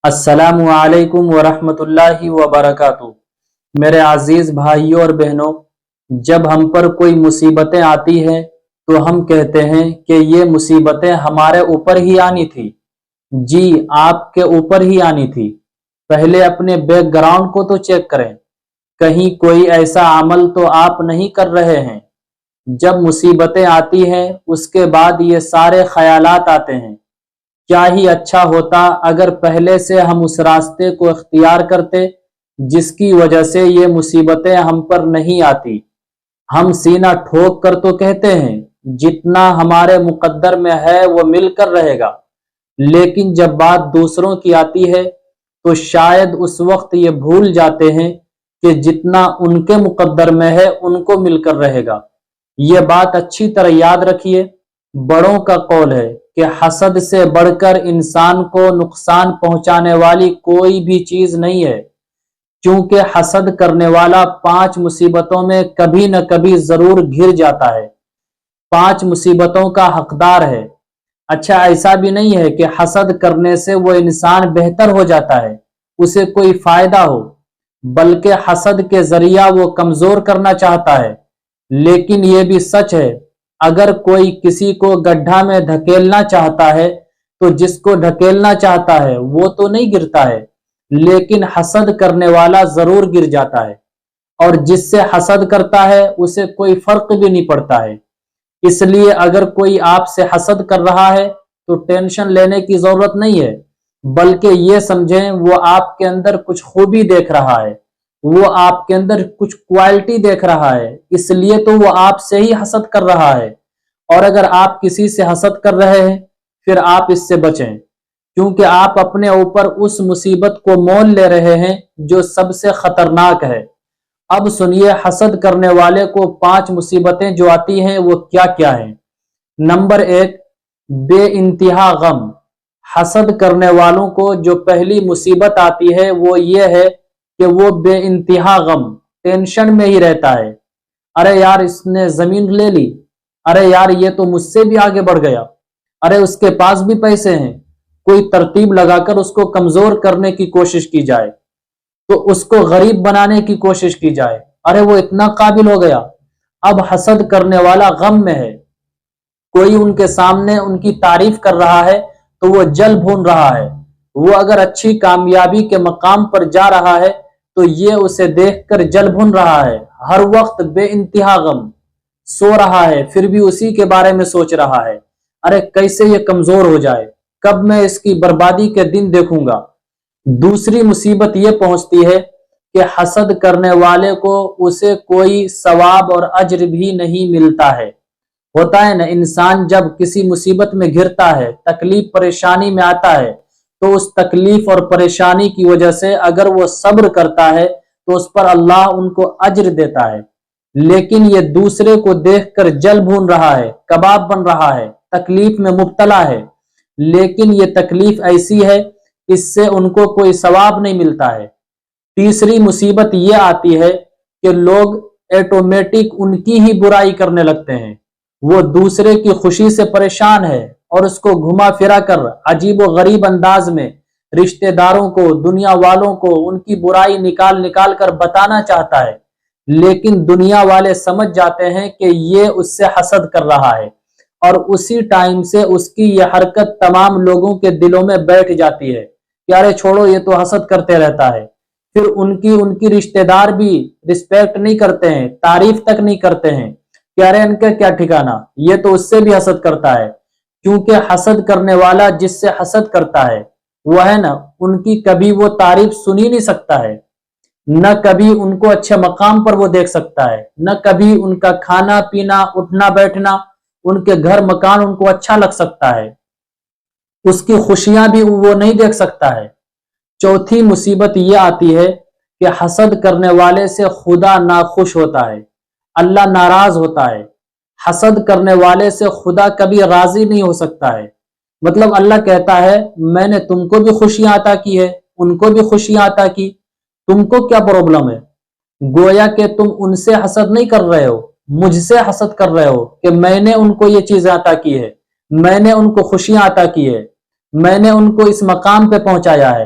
السلام علیکم ورحمۃ اللہ وبرکاتہ۔ میرے عزیز بھائیوں اور بہنوں، جب ہم پر کوئی مصیبتیں آتی ہیں تو ہم کہتے ہیں کہ یہ مصیبتیں ہمارے اوپر ہی آنی تھی۔ جی، آپ کے اوپر ہی آنی تھی۔ پہلے اپنے بیک گراؤنڈ کو تو چیک کریں، کہیں کوئی ایسا عمل تو آپ نہیں کر رہے ہیں۔ جب مصیبتیں آتی ہیں اس کے بعد یہ سارے خیالات آتے ہیں، کیا ہی اچھا ہوتا اگر پہلے سے ہم اس راستے کو اختیار کرتے جس کی وجہ سے یہ مصیبتیں ہم پر نہیں آتی۔ ہم سینہ ٹھوک کر تو کہتے ہیں جتنا ہمارے مقدر میں ہے وہ مل کر رہے گا، لیکن جب بات دوسروں کی آتی ہے تو شاید اس وقت یہ بھول جاتے ہیں کہ جتنا ان کے مقدر میں ہے ان کو مل کر رہے گا۔ یہ بات اچھی طرح یاد رکھیے، بڑوں کا قول ہے کہ حسد سے بڑھ کر انسان کو نقصان پہنچانے والی کوئی بھی چیز نہیں ہے، کیونکہ حسد کرنے والا 5 مصیبتوں میں کبھی نہ کبھی ضرور گر جاتا ہے، 5 مصیبتوں کا حقدار ہے۔ اچھا، ایسا بھی نہیں ہے کہ حسد کرنے سے وہ انسان بہتر ہو جاتا ہے، اسے کوئی فائدہ ہو، بلکہ حسد کے ذریعہ وہ کمزور کرنا چاہتا ہے۔ لیکن یہ بھی سچ ہے، اگر کوئی کسی کو گڈھا میں دھکیلنا چاہتا ہے تو جس کو دھکیلنا چاہتا ہے وہ تو نہیں گرتا ہے، لیکن حسد کرنے والا ضرور گر جاتا ہے، اور جس سے حسد کرتا ہے اسے کوئی فرق بھی نہیں پڑتا ہے۔ اس لیے اگر کوئی آپ سے حسد کر رہا ہے تو ٹینشن لینے کی ضرورت نہیں ہے، بلکہ یہ سمجھیں وہ آپ کے اندر کچھ خوبی دیکھ رہا ہے، وہ آپ کے اندر کچھ کوالٹی دیکھ رہا ہے، اس لیے تو وہ آپ سے ہی حسد کر رہا ہے۔ اور اگر آپ کسی سے حسد کر رہے ہیں پھر آپ اس سے بچیں، کیونکہ آپ اپنے اوپر اس مصیبت کو مول لے رہے ہیں جو سب سے خطرناک ہے۔ اب سنیے، حسد کرنے والے کو 5 مصیبتیں جو آتی ہیں وہ کیا کیا ہیں۔ نمبر 1، بے انتہا غم۔ حسد کرنے والوں کو جو پہلی مصیبت آتی ہے وہ یہ ہے کہ وہ بے انتہا غم، ٹینشن میں ہی رہتا ہے۔ ارے یار، اس نے زمین لے لی، ارے یار یہ تو مجھ سے بھی آگے بڑھ گیا، ارے اس کے پاس بھی پیسے ہیں۔ کوئی ترتیب لگا کر اس کو کمزور کرنے کی کوشش کی جائے تو اس کو غریب بنانے کی کوشش کی جائے، ارے وہ اتنا قابل ہو گیا۔ اب حسد کرنے والا غم میں ہے، کوئی ان کے سامنے ان کی تعریف کر رہا ہے تو وہ جل بھون رہا ہے، وہ اگر اچھی کامیابی کے مقام پر جا رہا ہے تو یہ اسے دیکھ کر جل بھون رہا ہے، ہر وقت بے انتہا غم، سو رہا ہے پھر بھی اسی کے بارے میں سوچ رہا ہے، ارے کیسے یہ کمزور ہو جائے، کب میں اس کی بربادی کے دن دیکھوں گا۔ دوسری مصیبت یہ پہنچتی ہے کہ حسد کرنے والے کو اسے کوئی ثواب اور اجر بھی نہیں ملتا ہے۔ ہوتا ہے نا، انسان جب کسی مصیبت میں گھرتا ہے، تکلیف پریشانی میں آتا ہے تو اس تکلیف اور پریشانی کی وجہ سے اگر وہ صبر کرتا ہے تو اس پر اللہ ان کو اجر دیتا ہے، لیکن یہ دوسرے کو دیکھ کر جل بھون رہا ہے، کباب بن رہا ہے، تکلیف میں مبتلا ہے، لیکن یہ تکلیف ایسی ہے اس سے ان کو کوئی ثواب نہیں ملتا ہے۔ تیسری مصیبت یہ آتی ہے کہ لوگ ایٹومیٹک ان کی ہی برائی کرنے لگتے ہیں، وہ دوسرے کی خوشی سے پریشان ہے اور اس کو گھما پھرا کر عجیب و غریب انداز میں رشتہ داروں کو، دنیا والوں کو ان کی برائی نکال نکال کر بتانا چاہتا ہے، لیکن دنیا والے سمجھ جاتے ہیں کہ یہ اس سے حسد کر رہا ہے، اور اسی ٹائم سے اس کی یہ حرکت تمام لوگوں کے دلوں میں بیٹھ جاتی ہے کہ ارے چھوڑو یہ تو حسد کرتے رہتا ہے۔ پھر ان کی رشتہ دار بھی رسپیکٹ نہیں کرتے ہیں، تعریف تک نہیں کرتے ہیں کہ ارے ان کا کیا ٹھکانا، یہ تو اس سے بھی حسد کرتا ہے، کیونکہ حسد کرنے والا جس سے حسد کرتا ہے وہ ہے نا، ان کی کبھی وہ تعریف سن ہی نہیں سکتا ہے، نہ کبھی ان کو اچھے مقام پر وہ دیکھ سکتا ہے، نہ کبھی ان کا کھانا پینا اٹھنا بیٹھنا، ان کے گھر مکان ان کو اچھا لگ سکتا ہے، اس کی خوشیاں بھی وہ نہیں دیکھ سکتا ہے۔ چوتھی مصیبت یہ آتی ہے کہ حسد کرنے والے سے خدا ناخوش ہوتا ہے، اللہ ناراض ہوتا ہے۔ حسد کرنے والے سے خدا کبھی راضی نہیں ہو سکتا ہے، مطلب اللہ کہتا ہے میں نے تم کو بھی خوشیاں عطا کی ہے، ان کو بھی خوشیاں عطا کی، تم کو کیا پرابلم ہے؟ گویا کہ تم ان سے حسد نہیں کر رہے ہو، مجھ سے حسد کر رہے ہو کہ میں نے ان کو یہ چیزیں عطا کی ہے، میں نے ان کو خوشیاں عطا کی ہے، میں نے ان کو اس مقام پہ پہنچایا ہے،